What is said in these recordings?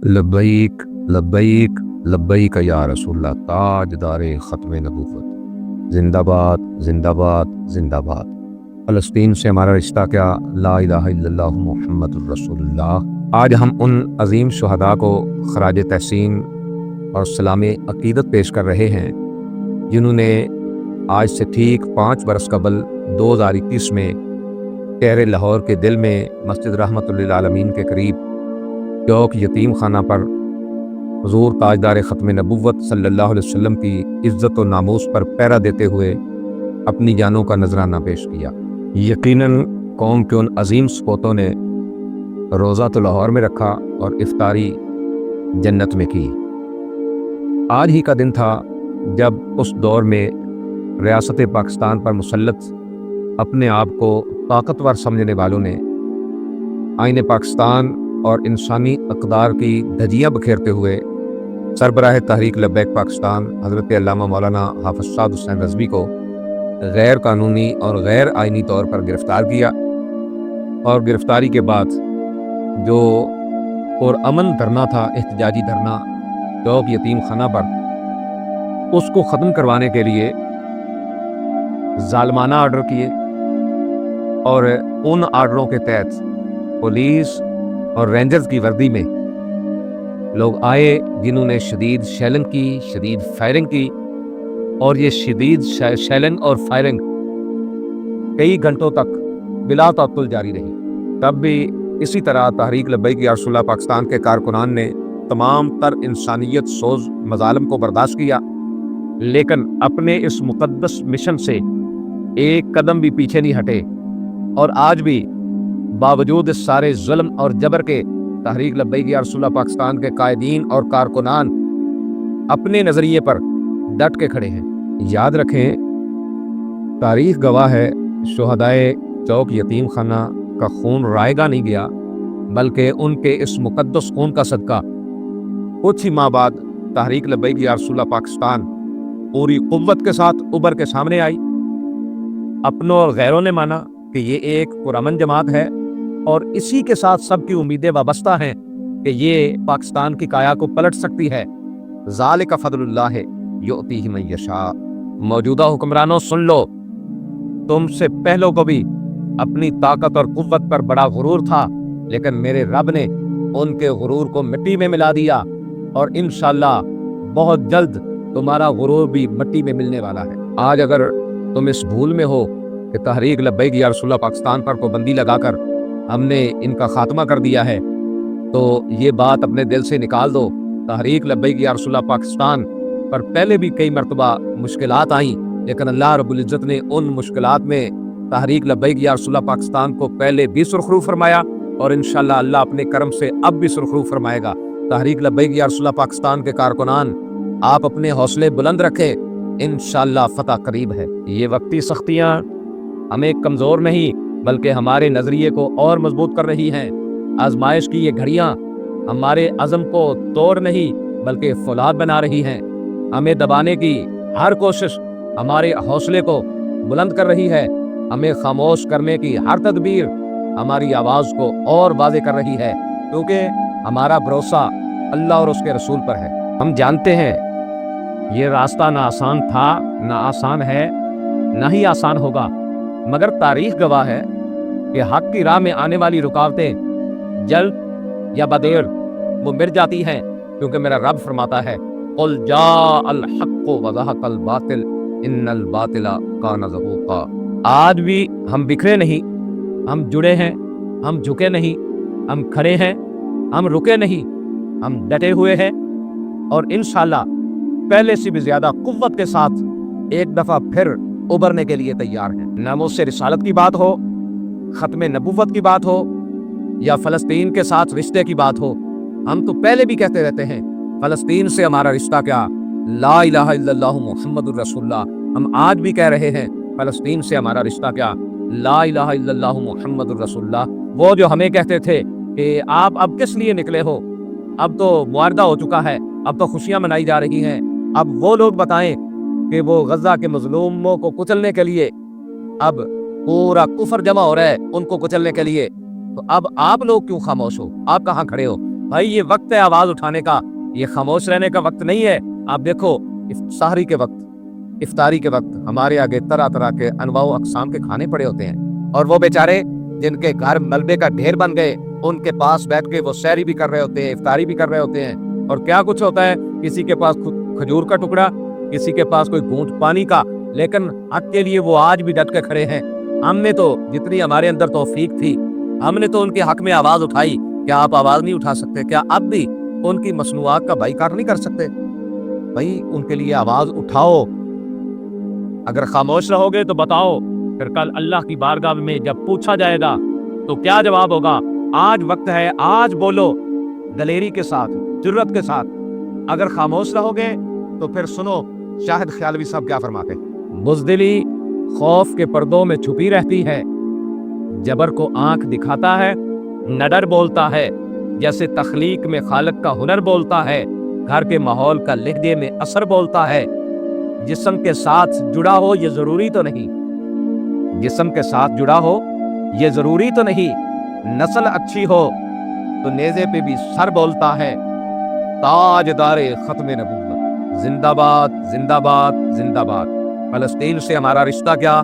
लब्बैक लब्बैक लब्बैक या रसूलल्लाह, ताजदार ख़त्म नबूवत, जिंदाबाद जिंदाबाद जिंदाबाद। फ़लस्तीन से हमारा रिश्ता क्या, ला इलाहा इल्लल्लाह मुहम्मदुर रसूलुल्लाह। आज हम उन अजीम शुहदा को खराज तहसीन और सलाम अकीदत पेश कर रहे हैं जिन्होंने आज से ठीक 5 बरस कबल 2021 में शहर लाहौर के दिल में मस्जिद रहमतुल लिल आलमीन के करीब चौक यतीम खाना पर हुजूर ताजदार ख़त्म नबूवत सल्लल्लाहु अलैहि वसल्लम की इज़्ज़त और नामूस पर पहरा देते हुए अपनी जानों का नजराना पेश किया। यकीनन कौम के उन अजीम सपूतों ने रोज़ा तो लाहौर में रखा और इफ्तारी जन्नत में की। आज ही का दिन था जब उस दौर में रियासत पाकिस्तान पर मुसल्लत अपने आप को ताकतवर समझने वालों ने आईन पाकिस्तान और इंसानी अक़दार की धज्जियाँ बखेरते हुए सरबराह तहरीक लब्बैक पाकिस्तान हज़रत अल्लामा मौलाना हाफ़िज़ साद हुसैन रज़वी को गैर कानूनी और गैर आइनी तौर पर गिरफ़्तार किया और गिरफ़्तारी के बाद जो पुरअमन धरना था, एहतजाजी धरना चौक यतीम खाना पर, उसको ख़त्म करवाने के लिए ज़ालिमाना आर्डर किए और उन आर्डरों के तहत पुलिस और रेंजर्स की वर्दी में लोग आए जिन्होंने शदीद शेलिंग की, शदीद फायरिंग की, और ये शदीद शेलिंग और फायरिंग कई घंटों तक बिला तअत्तुल जारी रही। तब भी इसी तरह तहरीक लब्बैक या रसूलल्लाह पाकिस्तान के कारकुनान ने तमाम तर इंसानियत सोज मजालम को बर्दाश्त किया, लेकिन अपने इस मुक़द्दस मिशन से एक कदम भी पीछे नहीं हटे। और आज भी बावजूद इस सारे जुल्म और जबर के तहरीक लब्बैक या रसूलल्लाह पाकिस्तान के कायदीन और कारकुनान अपने नज़रिए पर डट के खड़े हैं। याद रखें, तारीख गवाह है, शुहदाए चौक यतीम खाना का खून रायगा नहीं गया, बल्कि उनके इस मुक़द्दस खून का सदका कुछ ही माह बाद तहरीक लब्बैक या रसूलल्लाह पाकिस्तान पूरी कुव्वत के साथ उभर के सामने आई। अपनों और गैरों ने माना कि ये एक पुरअमन जमात है और इसी के साथ सबकी उम्मीदें वाबस्ता हैं कि ये पाकिस्तान की काया को पलट सकती है। ज़ालिका फ़ज़लुल्लाह युअतीहि मन यशा। मौजूदा हुक्मरानों सुन लो, तुमसे पहलों को भी अपनी ताकत और कुव्वत पर बड़ा गुरूर था, लेकिन मेरे रब ने उनके गुरूर को मिट्टी में मिला दिया और इंशाअल्लाह बहुत जल्द तुम्हारा गुरूर भी मिट्टी में मिलने वाला है। आज अगर तुम इस भूल में हो कि तहरीक लब्बैक या रसूलल्लाह पाकिस्तान पर पाबंदी लगाकर हमने इनका खात्मा कर दिया है, तो ये बात अपने दिल से निकाल दो। तहरीक लब्बैक या रसूलल्लाह पाकिस्तान पर पहले भी कई मरतबा मुश्किलात आई, लेकिन अल्लाह रब्बुल इज़्ज़त ने उन मुश्किलात में तहरीक लब्बैक या रसूलल्लाह पाकिस्तान को पहले भी सुरखरू फरमाया और इंशाअल्लाह अल्लाह अपने करम से अब भी सुरखरू फरमाएगा। तहरीक लब्बैक या रसूलल्लाह पाकिस्तान के कारकुनान, आप अपने हौसले बुलंद रखें, इंशाअल्लाह फतह करीब है। ये वक्ती सख्तियाँ हमें कमज़ोर नहीं बल्कि हमारे नज़रिए को और मजबूत कर रही हैं। आजमाइश की ये घड़ियाँ हमारे अज़म को तोड़ नहीं बल्कि फौलाद बना रही हैं। हमें दबाने की हर कोशिश हमारे हौसले को बुलंद कर रही है। हमें खामोश करने की हर तदबीर हमारी आवाज़ को और वाज़ेह कर रही है, क्योंकि हमारा भरोसा अल्लाह और उसके रसूल पर है। हम जानते हैं ये रास्ता ना आसान था, ना आसान है, ना ही आसान होगा, मगर तारीख गवाह है कि हक की राह में आने वाली रुकावटें जल्द या बदेर वो मिट जाती हैं, क्योंकि मेरा रब फरमाता है, कुल जाअल हक़्क़ु व ज़हक़ल बातिल इन्नल बातिला काना ज़हूक़ा। आज भी हम बिखरे नहीं, हम जुड़े हैं, हम झुके नहीं, हम खड़े हैं, हम रुके नहीं, हम डटे हुए हैं और इंशाअल्लाह पहले से भी ज्यादा कुव्वत के साथ एक दफा फिर उभरने के लिए तैयार हैं। नामूस से रिसालत की बात हो, ख़त्म नबूवत की बात हो या फ़लस्तीन के साथ रिश्ते की बात हो, हम तो पहले भी कहते रहते हैं फ़लस्तीन से हमारा रिश्ता क्या, ला इलाहा इल्लल्लाहु मुहम्मदुर रसूलुल्लाह। हम आज भी कह रहे हैं फ़लस्तीन से हमारा रिश्ता क्या, ला इलाहा इल्लल्लाहु मुहम्मदुर रसूलुल्लाह। वो जो हमें कहते थे कि आप अब किस लिए निकले हो, अब तो मुआहदा हो चुका है, अब तो खुशियाँ मनाई जा रही हैं, अब वो लोग बताएं कि वो गजा के मजलूमों को कुचलने के लिए अब पूरा कुफर जमा हो रहा है उनको कुचलने के लिए, तो अब आप लोग क्यों खामोश हो, आप कहाँ खड़े हो? بھائی یہ وقت ہے آواز اٹھانے کا، یہ خاموش رہنے کا وقت نہیں ہے۔ آپ دیکھو سحری کے وقت، افطاری کے وقت ہمارے آگے طرح طرح کے انواع و اقسام کے کھانے پڑے ہوتے ہیں، اور وہ بیچارے جن کے گھر ملبے کا ڈھیر بن گئے، ان کے پاس بیٹھ کے وہ سحری بھی کر رہے ہوتے ہیں، افطاری بھی کر رہے ہوتے ہیں، اور کیا کچھ ہوتا ہے، کسی کے پاس کھجور کا ٹکڑا، کسی کے پاس کوئی گھونٹ پانی کا، لیکن حق کے لیے وہ آج بھی ڈٹ کے کھڑے ہیں۔ ہم نے تو جتنی ہمارے اندر توفیق تھی، ہم نے تو ان کے حق میں آواز اٹھائی۔ کیا آپ آواز نہیں اٹھا سکتے؟ کیا اب بھی ان کی مصنوعات کا بائیکاٹ نہیں کر سکتے؟ بھائی ان کے لیے آواز اٹھاؤ۔ اگر خاموش رہو گے تو بتاؤ، پھر کل اللہ کی بارگاہ میں جب پوچھا جائے گا تو کیا جواب ہوگا؟ آج وقت ہے، آج بولو، دلیری کے ساتھ، جرت کے ساتھ۔ اگر خاموش رہو گے تو پھر سنو شاہد خیالوی صاحب کیا فرماتے ہیں۔ بزدلی خوف کے پردوں میں چھپی رہتی ہے، جبر کو آنکھ دکھاتا ہے، نڈر بولتا ہے، جیسے تخلیق میں خالق کا ہنر بولتا ہے، گھر کے ماحول کا لہجے میں اثر بولتا ہے۔ جسم کے ساتھ جڑا ہو یہ ضروری تو نہیں، جسم کے ساتھ جڑا ہو یہ ضروری تو نہیں، نسل اچھی ہو تو نیزے پہ بھی سر بولتا ہے، تاجدار ختم نبوت، زندہ باد زندہ باد زندہ باد۔ فلسطین سے ہمارا رشتہ کیا؟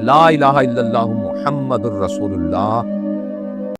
لا الہ الا اللہ محمد الرسول اللہ